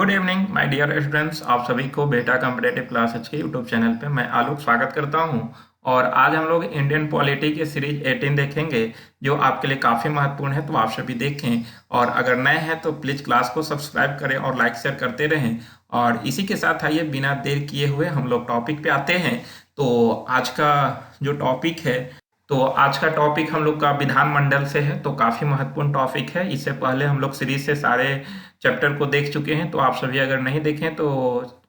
Good evening my dear students. आप सभी को बेटा कॉम्पिटेटिव क्लासेज के यूट्यूब चैनल पे मैं आलोक स्वागत करता हूं। और आज हम लोग इंडियन पॉलिटी के सीरीज 18 देखेंगे जो आपके लिए काफ़ी महत्वपूर्ण है, तो आप सभी देखें। और अगर नए हैं तो प्लीज़ क्लास को सब्सक्राइब करें और लाइक शेयर करते रहें। और इसी के साथ आइए बिना देर किए हुए हम लोग टॉपिक पे आते हैं। तो आज का जो टॉपिक है, तो आज का टॉपिक हम लोग का विधानमंडल से है, तो काफ़ी महत्वपूर्ण टॉपिक है। इससे पहले हम लोग सीरीज से सारे चैप्टर को देख चुके हैं, तो आप सभी अगर नहीं देखें तो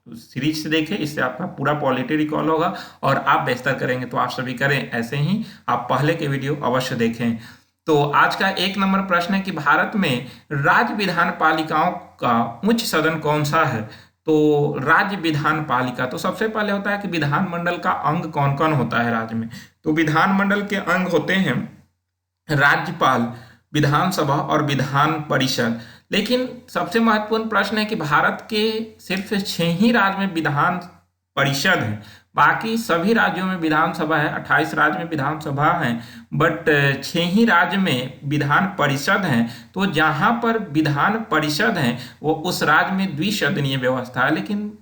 सीरीज से देखें, इससे आपका पूरा पॉलिटी रिकॉल होगा और आप बेहतर करेंगे। तो आप सभी करें ऐसे ही, आप पहले के वीडियो अवश्य देखें। तो आज का 1 नंबर प्रश्न है कि भारत में राज्य विधान पालिकाओं का उच्च सदन कौन सा है। तो राज्य विधान पालिका, तो सबसे पहले होता है कि विधानमंडल का अंग कौन कौन होता है राज्य में। तो विधानमंडल के अंग होते हैं राज्यपाल, विधानसभा और विधान परिषद। लेकिन सबसे महत्वपूर्ण प्रश्न है कि भारत के सिर्फ 6 ही राज्य में विधान परिषद है, बाकी सभी राज्यों में विधानसभा है। 28 राज्य में विधानसभा है, बट 6 ही राज्य में विधान परिषद है। तो जहां पर विधान परिषद है वो उस राज्य में द्विसदनीय व्यवस्था है, लेकिन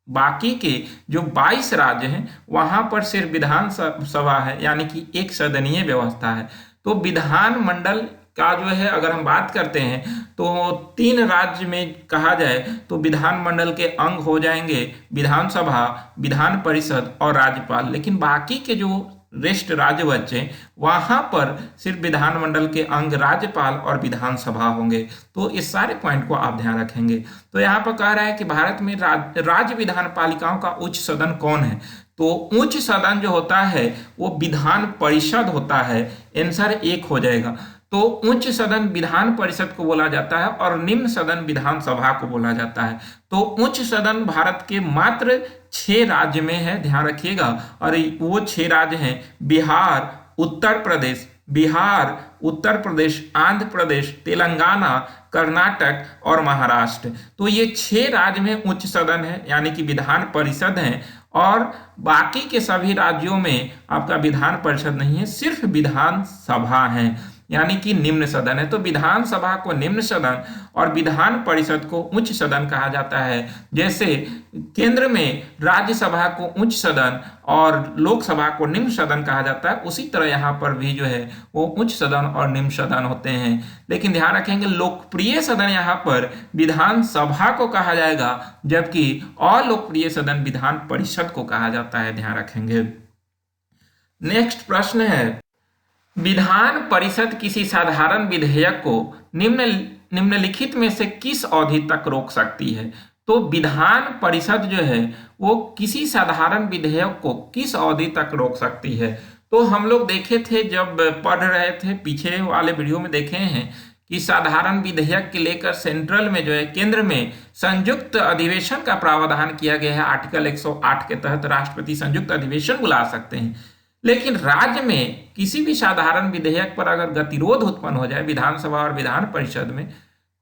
बाकी के जो 22 राज्य हैं वहां पर सिर्फ विधान सभा है, यानी कि एक सदनीय व्यवस्था है। तो विधानमंडल का जो है अगर हम बात करते हैं तो 3 राज्य में कहा जाए तो विधानमंडल के अंग हो जाएंगे विधानसभा, विधान परिषद और राज्यपाल। लेकिन बाकी के जो रेस्ट राज्य बचे वहां पर सिर्फ विधानमंडल के अंग राज्यपाल और विधानसभा होंगे। तो इस सारे पॉइंट को आप ध्यान रखेंगे। तो यहाँ पर कह रहा है कि भारत में राज्य विधान पालिकाओं का उच्च सदन कौन है। तो उच्च सदन जो होता है वो विधान परिषद होता है। आंसर 1 हो जाएगा। तो उच्च सदन विधान परिषद को बोला जाता है और निम्न सदन विधानसभा को बोला जाता है। तो उच्च सदन भारत के मात्र 6 राज्य में है, ध्यान रखिएगा। और वो 6 राज्य हैं बिहार, उत्तर प्रदेश, आंध्र प्रदेश, तेलंगाना, कर्नाटक और महाराष्ट्र। तो ये 6 राज्य में उच्च सदन है, यानी कि विधान परिषद है। और बाकी के सभी राज्यों में आपका विधान परिषद नहीं है, सिर्फ विधानसभा है, यानी कि निम्न सदन है। तो विधानसभा को निम्न सदन और विधान परिषद को उच्च सदन कहा जाता है। जैसे केंद्र में राज्यसभा को उच्च सदन और लोकसभा को निम्न सदन कहा जाता है, उसी तरह यहाँ पर भी जो है वो उच्च सदन और निम्न सदन होते हैं। लेकिन ध्यान रखेंगे लोकप्रिय सदन यहाँ पर विधानसभा को कहा जाएगा, जबकि अलोकप्रिय सदन विधान परिषद को कहा जाता है, ध्यान रखेंगे। नेक्स्ट प्रश्न है, विधान परिषद किसी साधारण विधेयक को निम्नलिखित में से किस अवधि तक रोक सकती है। तो विधान परिषद जो है वो किसी साधारण विधेयक को किस अवधि तक रोक सकती है। तो हम लोग देखे थे जब पढ़ रहे थे, पीछे वाले वीडियो में देखे हैं कि साधारण विधेयक के लेकर सेंट्रल में जो है केंद्र में संयुक्त अधिवेशन का प्रावधान किया गया है। आर्टिकल 108 के तहत राष्ट्रपति संयुक्त अधिवेशन बुला सकते हैं। लेकिन राज्य में किसी भी साधारण विधेयक पर अगर गतिरोध उत्पन्न हो जाए विधानसभा और विधान परिषद में,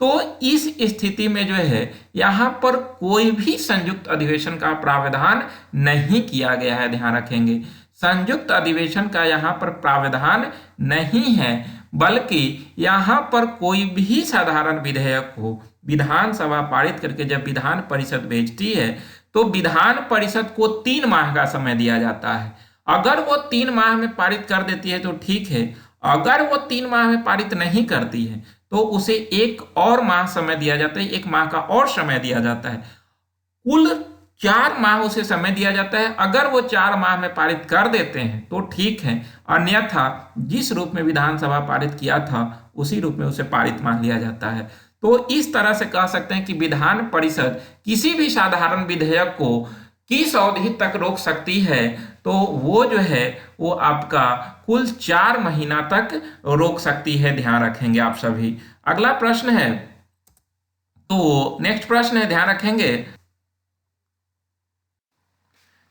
तो इस स्थिति में जो है यहाँ पर कोई भी संयुक्त अधिवेशन का प्रावधान नहीं किया गया है, ध्यान रखेंगे। संयुक्त अधिवेशन का यहाँ पर प्रावधान नहीं है, बल्कि यहाँ पर कोई भी साधारण विधेयक को विधानसभा पारित करके जब विधान परिषद भेजती है तो विधान परिषद को 3 माह का समय दिया जाता है। अगर वो 3 माह में पारित कर देती है तो ठीक है, अगर वो 3 माह में पारित नहीं करती है तो उसे 1 और माह समय दिया जाता है, 1 माह का और समय दिया जाता है। कुल 4 माह उसे समय दिया जाता है। अगर वो 4 माह में पारित कर देते हैं तो ठीक है, अन्यथा जिस रूप में विधानसभा पारित किया था उसी रूप में उसे पारित मान लिया जाता है। तो इस तरह से कह सकते हैं कि विधान परिषद किसी भी साधारण विधेयक को किस अवधि तक रोक सकती है। तो वो जो है वो आपका कुल 4 महीना तक रोक सकती है, ध्यान रखेंगे आप सभी। अगला प्रश्न है, तो नेक्स्ट प्रश्न है, ध्यान रखेंगे।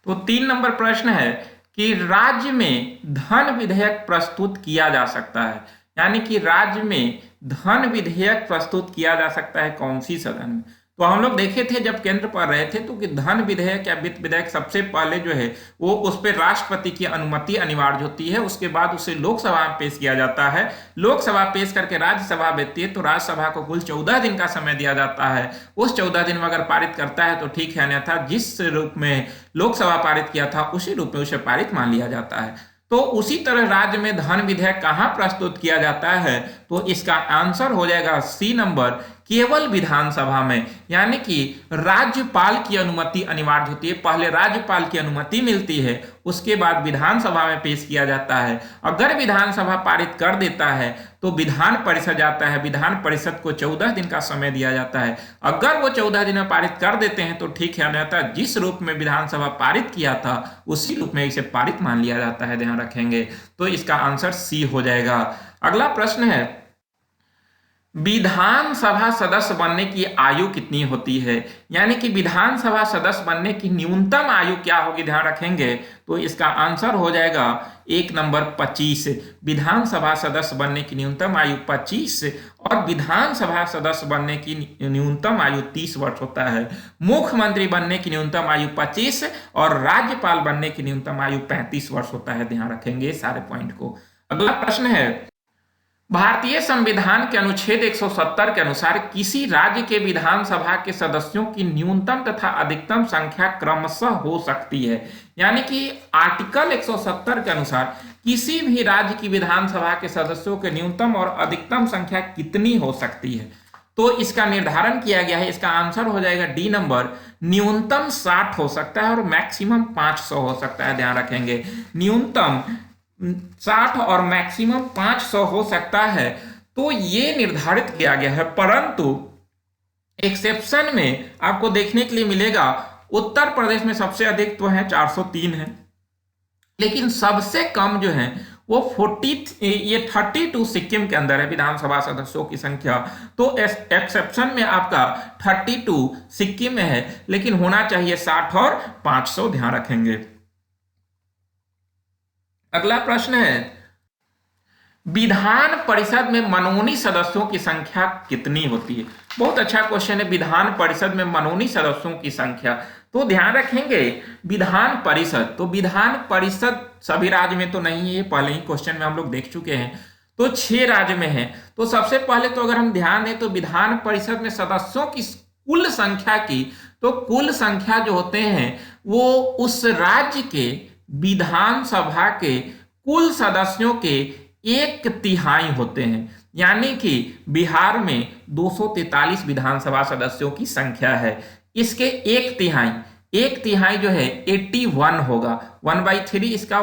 तो 3 नंबर प्रश्न है कि राज्य में धन विधेयक प्रस्तुत किया जा सकता है, यानी कि राज्य में धन विधेयक प्रस्तुत किया जा सकता है कौन सी सदन में। तो हम लोग देखे थे जब केंद्र पर रहे थे तो कि धन विधेयक या वित्त विधेयक सबसे पहले जो है वो उस पर राष्ट्रपति की अनुमति अनिवार्य होती है, उसके बाद उसे लोकसभा में पेश किया जाता है, लोकसभा पेश करके राज्यसभा भेजती है, तो राज्यसभा को कुल 14 दिन का समय दिया जाता है। उस 14 दिन में अगर पारित करता है तो ठीक है, अन्यथा जिस रूप में लोकसभा पारित किया था उसी रूप में उसे पारित मान लिया जाता है। तो उसी तरह राज्य में धन विधेयक कहां प्रस्तुत किया जाता है, तो इसका आंसर हो जाएगा सी नंबर, केवल विधानसभा में, यानी कि राज्यपाल की अनुमति अनिवार्य होती है। पहले राज्यपाल की अनुमति मिलती है, उसके बाद विधानसभा में पेश किया जाता है। अगर विधानसभा पारित कर देता है तो विधान परिषद जाता है, विधान परिषद को 14 दिन का समय दिया जाता है। अगर वो 14 दिन में पारित कर देते हैं तो ठीक है, अन्यथा जिस रूप में विधानसभा पारित किया था उसी रूप में इसे पारित मान लिया जाता है, ध्यान रखेंगे। तो इसका आंसर सी हो जाएगा। अगला प्रश्न है, विधानसभा सदस्य बनने की आयु कितनी होती है, यानी कि विधानसभा सदस्य बनने की न्यूनतम आयु क्या होगी, ध्यान रखेंगे। तो इसका आंसर हो जाएगा 1 नंबर 25। विधानसभा सदस्य बनने की न्यूनतम आयु 25 और विधानसभा सदस्य बनने की न्यूनतम आयु 30 वर्ष होता है। मुख्यमंत्री बनने की न्यूनतम आयु 25 और राज्यपाल बनने की न्यूनतम आयु 35 वर्ष होता है, ध्यान रखेंगे सारे पॉइंट को। अगला प्रश्न है, भारतीय संविधान के अनुच्छेद 170 के अनुसार किसी राज्य के विधानसभा के सदस्यों की न्यूनतम तथा अधिकतम संख्या क्रमशः हो सकती है, यानी कि आर्टिकल 170 के अनुसार किसी भी राज्य की विधानसभा के सदस्यों के न्यूनतम और अधिकतम संख्या कितनी हो सकती है। तो इसका निर्धारण किया गया है, इसका आंसर हो जाएगा डी नंबर, न्यूनतम 60 हो सकता है और मैक्सिमम 500 हो सकता है, ध्यान रखेंगे। न्यूनतम 60 और मैक्सिमम 500 हो सकता है, तो ये निर्धारित किया गया है। परंतु एक्सेप्शन में आपको देखने के लिए मिलेगा, उत्तर प्रदेश में सबसे अधिक तो है 403 है, लेकिन सबसे कम जो है वो 32 सिक्किम के अंदर है विधानसभा सदस्यों की संख्या। तो एक्सेप्शन में आपका 32 सिक्किम में है, लेकिन होना चाहिए 60 और 500, ध्यान रखेंगे। अगला प्रश्न है, विधान परिषद में मनोनीत सदस्यों की संख्या कितनी होती है। बहुत अच्छा क्वेश्चन है, विधान परिषद में मनोनीत सदस्यों की संख्या। तो ध्यान रखेंगे विधान परिषद, तो विधान परिषद सभी राज्य में तो नहीं है, पहले ही क्वेश्चन में हम लोग देख चुके हैं। तो 6 राज्य में है। तो सबसे पहले तो अगर हम ध्यान दें तो विधान परिषद में सदस्यों की कुल संख्या की, तो कुल संख्या जो होते हैं वो उस राज्य के विधानसभा के कुल सदस्यों के 1/3 होते हैं, यानी कि बिहार में 243 विधानसभा सदस्यों की संख्या है। इसके 1/3 जो है 81 होगा, 1/3 इसका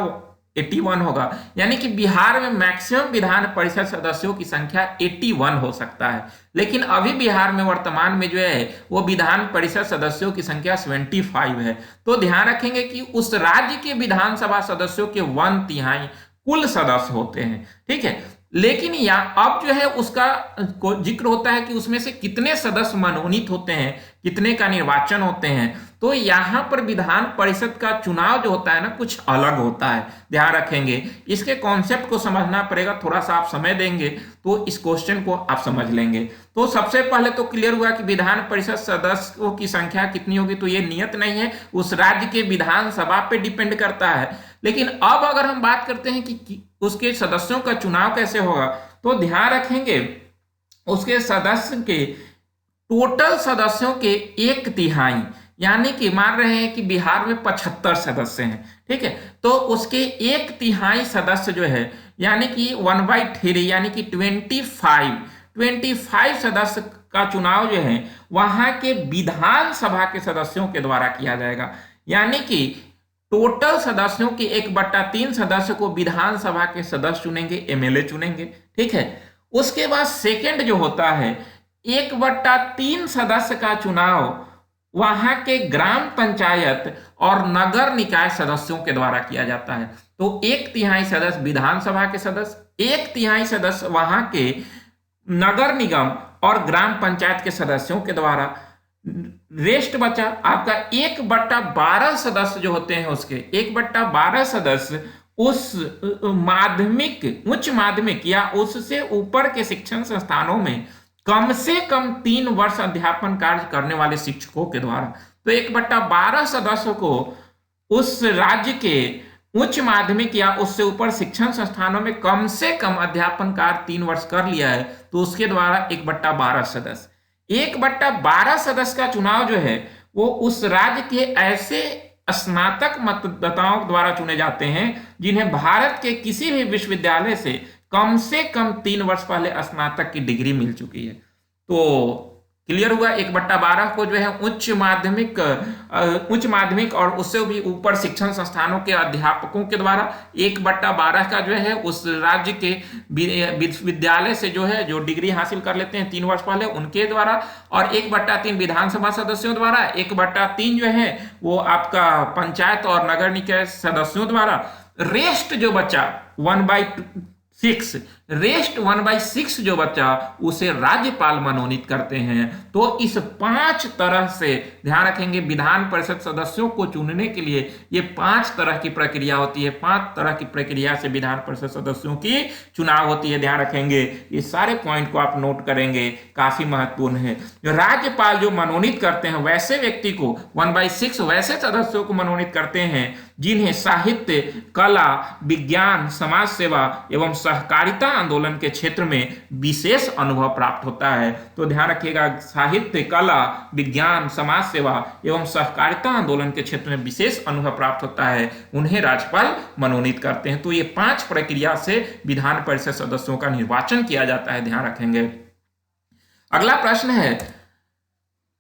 81 होगा, यानी कि बिहार में मैक्सिमम विधान परिषद सदस्यों की संख्या 81 हो सकता है। लेकिन अभी बिहार में वर्तमान में जो है वो विधान परिषद सदस्यों की संख्या 75 है। तो ध्यान रखेंगे कि उस राज्य के विधानसभा सदस्यों के 1/3 कुल सदस्य होते हैं, ठीक है। लेकिन यहाँ अब जो है उसका जिक्र होता है कि उसमें से कितने सदस्य मनोनीत होते हैं, कितने का निर्वाचन होते हैं। तो यहाँ पर विधान परिषद का चुनाव जो होता है ना कुछ अलग होता है, ध्यान रखेंगे। इसके कॉन्सेप्ट को समझना पड़ेगा, थोड़ा सा आप समय देंगे तो इस क्वेश्चन को आप समझ लेंगे। तो सबसे पहले तो क्लियर हुआ कि विधान परिषद सदस्यों की संख्या कितनी होगी, तो ये नियत नहीं है, उस राज्य के विधानसभा पे डिपेंड करता है। लेकिन अब अगर हम बात करते हैं कि उसके सदस्यों का चुनाव कैसे होगा, तो ध्यान रखेंगे उसके सदस्य के टोटल सदस्यों के 1/3, यानी कि मान रहे हैं कि बिहार में 75 सदस्य हैं, ठीक है। तो उसके 1/3 सदस्य जो है यानी कि 1/3 यानी कि 25 सदस्य का चुनाव जो है वहां के विधानसभा के सदस्यों के द्वारा किया जाएगा, यानी कि टोटल सदस्यों के 1/3 सदस्य को विधानसभा के सदस्य चुनेंगे, एमएलए चुनेंगे, ठीक है। उसके बाद सेकंड जो होता है 1/3 सदस्य का चुनाव वहां के ग्राम पंचायत और नगर निकाय सदस्यों के द्वारा किया जाता है। तो 1/3 सदस्य विधानसभा के सदस्य, 1/3 सदस्य वहां के नगर निगम और ग्राम पंचायत के सदस्यों के द्वारा। रेस्ट बचा आपका 1/12 सदस्य जो होते हैं, उसके 1/12 सदस्य उस माध्यमिक, उच्च माध्यमिक या उससे ऊपर के शिक्षण संस्थानों में कम से कम 3 वर्ष अध्यापन कार्य करने वाले शिक्षकों के द्वारा। तो 1/12 सदस्यों को उस राज्य के उच्च माध्यमिक या उससे ऊपर शिक्षण संस्थानों में कम से कम अध्यापन कार्य 3 वर्ष कर लिया है, तो उसके द्वारा 1/12 सदस्य। 1/12 सदस्य का चुनाव जो है वो उस राज्य के ऐसे स्नातक मतदाताओं द्वारा चुने जाते हैं जिन्हें भारत के किसी भी विश्वविद्यालय से कम 3 वर्ष पहले स्नातक की डिग्री मिल चुकी है। तो क्लियर हुआ, 1/12 को जो है उच्च माध्यमिक और उससे भी ऊपर शिक्षण संस्थानों के अध्यापकों के द्वारा, 1/12 का जो है उस राज्य के विश्वविद्यालय से जो है जो डिग्री हासिल कर लेते हैं 3 वर्ष पहले उनके द्वारा, और 1/3 विधानसभा सदस्यों द्वारा, 1/3 जो है वो आपका पंचायत और नगर निकाय सदस्यों द्वारा। रेस्ट जो बचा 1/6 जो बच्चा उसे राज्यपाल मनोनीत करते हैं। तो इस 5 तरह से ध्यान रखेंगे, विधान परिषद सदस्यों को चुनने के लिए ये 5 तरह की प्रक्रिया होती है। 5 तरह की प्रक्रिया से विधान परिषद सदस्यों की चुनाव होती है, ध्यान रखेंगे। ये सारे पॉइंट को आप नोट करेंगे, काफी महत्वपूर्ण है। जो राज्यपाल जो मनोनीत करते हैं वैसे व्यक्ति को 1/6 वैसे सदस्यों को मनोनीत करते हैं जिन्हें साहित्य, कला, विज्ञान, समाज सेवा एवं सहकारिता आंदोलन के क्षेत्र में विशेष अनुभव प्राप्त होता है। तो ध्यान रखिएगा, साहित्य, कला, विज्ञान, समाज सेवा एवं सहकारिता आंदोलन के क्षेत्र में विशेष अनुभव प्राप्त होता है, उन्हें राज्यपाल मनोनीत करते हैं। तो ये 5 प्रक्रिया से विधान परिषद सदस्यों का निर्वाचन किया जाता है, ध्यान रखेंगे। अगला प्रश्न है, तो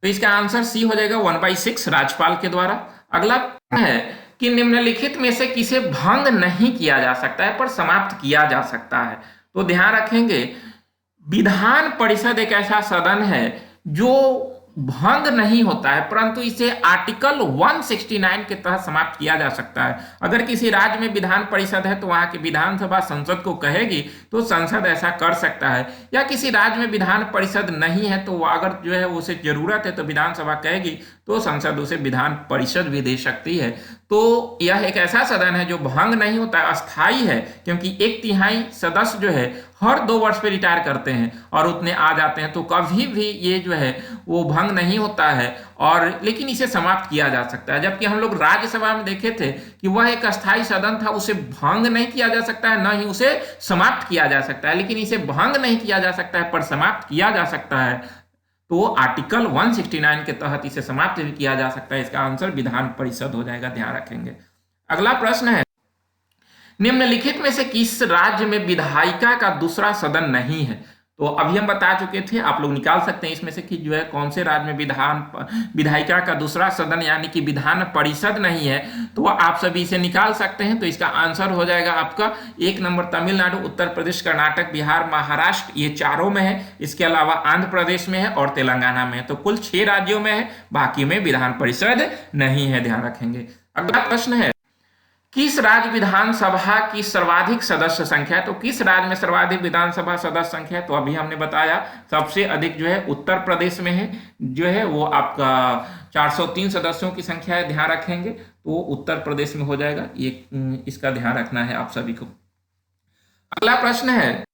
इसका आंसर सी हो जाएगा, 1/6 राज्यपाल के द्वारा। अगला प्रश्न है कि निम्नलिखित में से किसे भंग नहीं किया जा सकता है पर समाप्त किया जा सकता है। तो ध्यान रखेंगे, विधान परिषद एक ऐसा सदन है जो भंग नहीं होता है, परंतु इसे आर्टिकल 169 के तहत समाप्त किया जा सकता है। अगर किसी राज्य में विधान परिषद है तो वहां की विधानसभा संसद को कहेगी तो संसद ऐसा कर सकता है, या किसी राज्य में विधान परिषद नहीं है तो अगर जो है उसे जरूरत है तो विधानसभा कहेगी तो संसद उसे विधान परिषद भी दे सकती है। तो यह एक ऐसा सदन है जो भंग नहीं होता, अस्थायी है, क्योंकि 1/3 सदस्य जो है हर 2 वर्ष पे रिटायर करते हैं और उतने आ जाते हैं, तो कभी भी ये जो है वो भंग नहीं होता है, और लेकिन इसे समाप्त किया जा सकता है। जबकि हम लोग राज्यसभा में देखे थे कि वह एक अस्थायी सदन था, उसे भंग नहीं किया जा सकता है, न ही उसे समाप्त किया जा सकता है, लेकिन इसे भंग नहीं किया जा सकता है पर समाप्त किया जा सकता है। तो आर्टिकल 169 के तहत इसे समाप्त भी किया जा सकता है। इसका आंसर विधान परिषद हो जाएगा, ध्यान रखेंगे। अगला प्रश्न है, निम्नलिखित में से किस राज्य में विधायिका का दूसरा सदन नहीं है। तो अभी हम बता चुके थे, आप लोग निकाल सकते हैं इसमें से कि जो है कौन से राज्य में विधायिका का दूसरा सदन यानी कि विधान परिषद नहीं है, तो आप सभी इसे निकाल सकते हैं। तो इसका आंसर हो जाएगा आपका 1 नंबर तमिलनाडु, उत्तर प्रदेश, कर्नाटक, बिहार, महाराष्ट्र, ये चारों में है। इसके अलावा आंध्र प्रदेश में है और तेलंगाना में है। तो कुल 6 राज्यों में है, बाकी में विधान परिषद नहीं है, ध्यान रखेंगे। अगला प्रश्न है, किस राज्य विधानसभा की सर्वाधिक सदस्य संख्या है। तो किस राज्य में सर्वाधिक विधानसभा सदस्य संख्या है, तो अभी हमने बताया सबसे अधिक जो है उत्तर प्रदेश में है, जो है वो आपका 403 सदस्यों की संख्या है, ध्यान रखेंगे। तो उत्तर प्रदेश में हो जाएगा, ये इसका ध्यान रखना है आप सभी को। अगला प्रश्न है,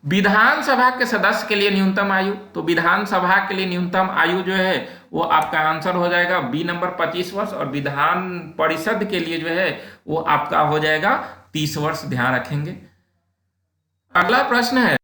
विधानसभा के सदस्य के लिए न्यूनतम आयु। तो विधानसभा के लिए न्यूनतम आयु जो है वो आपका आंसर हो जाएगा बी नंबर 25 वर्ष, और विधान परिषद के लिए जो है वो आपका हो जाएगा 30 वर्ष, ध्यान रखेंगे। अगला प्रश्न है,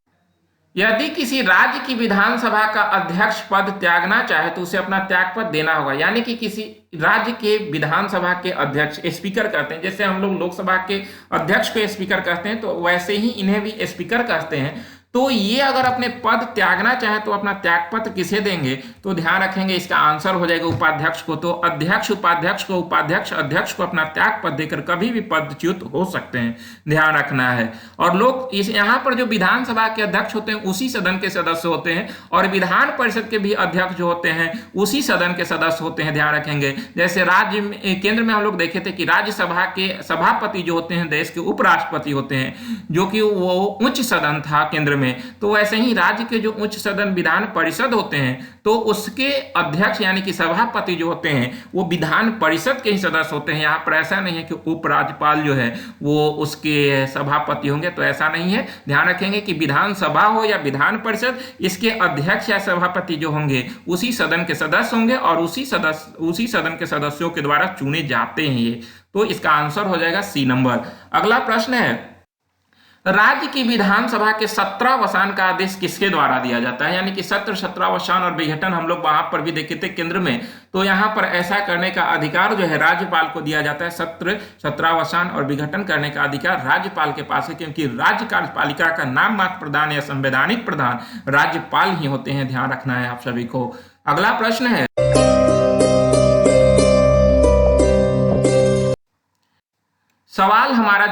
यदि किसी राज्य की विधानसभा का अध्यक्ष पद त्यागना चाहे तो उसे अपना त्याग पद देना होगा। यानी कि किसी राज्य के विधानसभा के अध्यक्ष स्पीकर कहते हैं, जैसे हम लोग लोकसभा के अध्यक्ष को स्पीकर कहते हैं, तो वैसे ही इन्हें भी स्पीकर कहते हैं। तो ये अगर अपने पद त्यागना चाहे तो अपना त्यागपत्र किसे देंगे, तो ध्यान रखेंगे इसका आंसर हो जाएगा उपाध्यक्ष को। तो अध्यक्ष उपाध्यक्ष को, उपाध्यक्ष अध्यक्ष को अपना त्याग पद देकर कभी भी पदच्युत हो सकते हैं, ध्यान रखना है। और लोग इस यहाँ पर जो विधानसभा के अध्यक्ष होते हैं उसी सदन के सदस्य होते हैं, और विधान परिषद के भी अध्यक्ष जो होते हैं उसी सदन के सदस्य होते हैं, ध्यान रखेंगे। जैसे राज्य में, केंद्र में हम लोग देखे थे कि राज्यसभा के सभापति जो होते हैं देश के उपराष्ट्रपति होते हैं, जो कि वो उच्च सदन था केंद्र में। तो वैसे ही राज्य के जो उच्च सदन विधान परिषद होते हैं, तो उसके अध्यक्ष यानी कि सभापति जो होते हैं वो विधान परिषद के ही सदस्य होते हैं। यहाँ पर ऐसा नहीं है कि उपराज्यपाल जो है वो उसके सभापति होंगे, तो ऐसा नहीं है। ध्यान रखेंगे कि विधानसभा हो या विधान परिषद, इसके अध्यक्ष या सभापति जो होंगे उसी सदन के सदस्य होंगे और उसी सदन के सदस्यों के द्वारा चुने जाते हैं ये। तो इसका आंसर हो जाएगा सी नंबर। अगला प्रश्न है, राज्य की विधानसभा के सत्रावसान का आदेश किसके द्वारा दिया जाता है? यानी कि सत्र, सत्रावसान और विघटन हम लोग वहां पर भी देखे थे केंद्र में। तो यहाँ पर ऐसा करने का अधिकार जो है राज्यपाल को दिया जाता है। सत्र, सत्रावसान और विघटन करने का अधिकार राज्यपाल के पास है, क्योंकि राज्य कार्यपालिका का नाम मात्र प्रधान या संवैधानिक प्रधान राज्यपाल ही होते हैं। ध्यान रखना है आप सभी को। अगला प्रश्न है, सवाल हमारा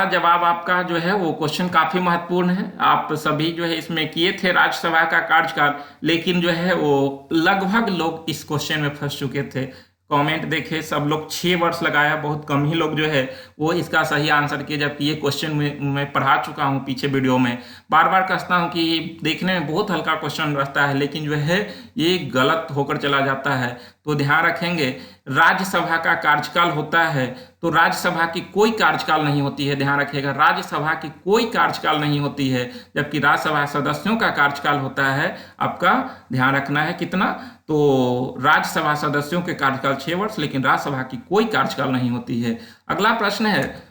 जवाब आपका जो है वो क्वेश्चन काफी महत्वपूर्ण है। आप सभी जो है इसमें किए थे राज्यसभा का कार्यकाल, लेकिन जो है वो लगभग लोग इस क्वेश्चन में फंस चुके थे। कमेंट देखे, सब लोग 6 वर्ष लगाया, बहुत कम ही लोग जो है वो इसका सही आंसर किए, जबकि ये क्वेश्चन मैं पढ़ा चुका हूँ पीछे वीडियो में। बार बार कहता हूँ कि देखने में बहुत हल्का क्वेश्चन रहता है, लेकिन जो है ये गलत होकर चला जाता है। तो ध्यान रखेंगे, राज्यसभा का कार्यकाल होता है तो राज्यसभा की कोई कार्यकाल नहीं होती है। ध्यान रखिएगा, राज्यसभा की कोई कार्यकाल नहीं होती है, जबकि राज्यसभा सदस्यों का कार्यकाल होता है आपका। ध्यान रखना है कितना, तो राज्यसभा सदस्यों के कार्यकाल 6 वर्ष, लेकिन राज्यसभा की कोई कार्यकाल नहीं होती है। अगला प्रश्न है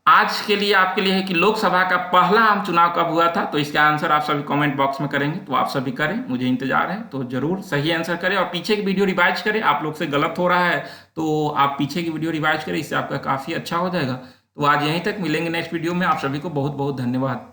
आज के लिए आपके लिए है कि लोकसभा का पहला आम चुनाव कब हुआ था? तो इसका आंसर आप सभी कमेंट बॉक्स में करेंगे, तो आप सभी करें, मुझे इंतजार है। तो जरूर सही आंसर करें और पीछे की वीडियो रिवाइज करें। आप लोग से गलत हो रहा है तो आप पीछे की वीडियो रिवाइज करें, इससे आपका काफ़ी अच्छा हो जाएगा। तो आज यहीं तक, मिलेंगे नेक्स्ट वीडियो में। आप सभी को बहुत बहुत धन्यवाद।